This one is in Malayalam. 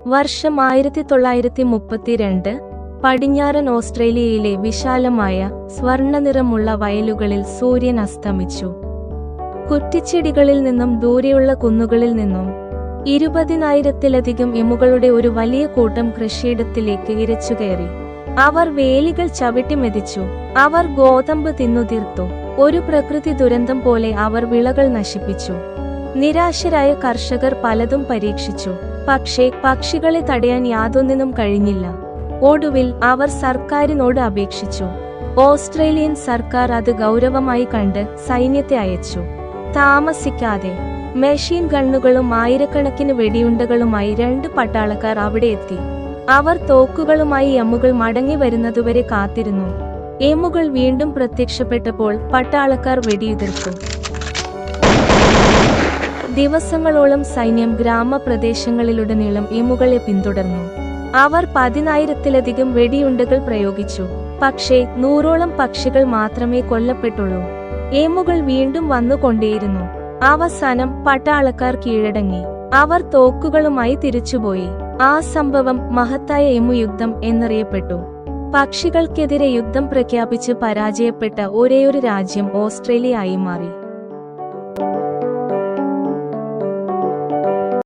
വർഷം 1932. പടിഞ്ഞാറൻ ഓസ്ട്രേലിയയിലെ വിശാലമായ സ്വർണ്ണനിറമുള്ള വയലുകളിൽ സൂര്യൻ അസ്തമിച്ചു. കുറ്റിച്ചെടികളിൽ നിന്നും ദൂരെയുള്ള കുന്നുകളിൽ നിന്നും 20,000-ത്തിലധികം എമുകളുടെ ഒരു വലിയ കൂട്ടം കൃഷിയിടത്തിലേക്ക് ഇരച്ചുകയറി. അവർ വേലികൾ ചവിട്ടി മെതിച്ചു. അവർ ഗോതമ്പ് തിന്നുതീർത്തു. ഒരു പ്രകൃതി ദുരന്തം പോലെ അവർ വിളകൾ നശിപ്പിച്ചു. നിരാശരായ കർഷകർ പലതും പരീക്ഷിച്ചു. പക്ഷേ പക്ഷികളെ തടയാൻ യാതൊന്നിനും കഴിഞ്ഞില്ല. ഒടുവിൽ അവർ സർക്കാരിനോട് അപേക്ഷിച്ചു. ഓസ്ട്രേലിയൻ സർക്കാർ അത് ഗൗരവമായി കണ്ട് സൈന്യത്തെ അയച്ചു. താമസിക്കാതെ മെഷീൻ ഗണ്ണുകളും ആയിരക്കണക്കിന് വെടിയുണ്ടകളുമായി 2 പട്ടാളക്കാർ അവിടെ എത്തി. അവർ തോക്കുകളുമായി എമുകൾ മടങ്ങി വരുന്നതുവരെ കാത്തിരുന്നു. എമുകൾ വീണ്ടും പ്രത്യക്ഷപ്പെട്ടപ്പോൾ പട്ടാളക്കാർ വെടിയുതിർത്തു. ദിവസങ്ങളോളം സൈന്യം ഗ്രാമപ്രദേശങ്ങളിലുടനീളം എമുകളെ പിന്തുടർന്നു. അവർ 10,000-ത്തിലധികം വെടിയുണ്ടകൾ പ്രയോഗിച്ചു. പക്ഷേ 100ഓളം പക്ഷികൾ മാത്രമേ കൊല്ലപ്പെട്ടുള്ളൂ. എമുകൾ വീണ്ടും വന്നുകൊണ്ടേയിരുന്നു. അവസാനം പട്ടാളക്കാർ കീഴടങ്ങി. അവർ തോക്കുകളുമായി തിരിച്ചുപോയി. ആ സംഭവം മഹത്തായ എമു യുദ്ധം എന്നറിയപ്പെട്ടു. പക്ഷികൾക്കെതിരെ യുദ്ധം പ്രഖ്യാപിച്ച് പരാജയപ്പെട്ട ഒരേയൊരു രാജ്യം ഓസ്ട്രേലിയ ആയി മാറി.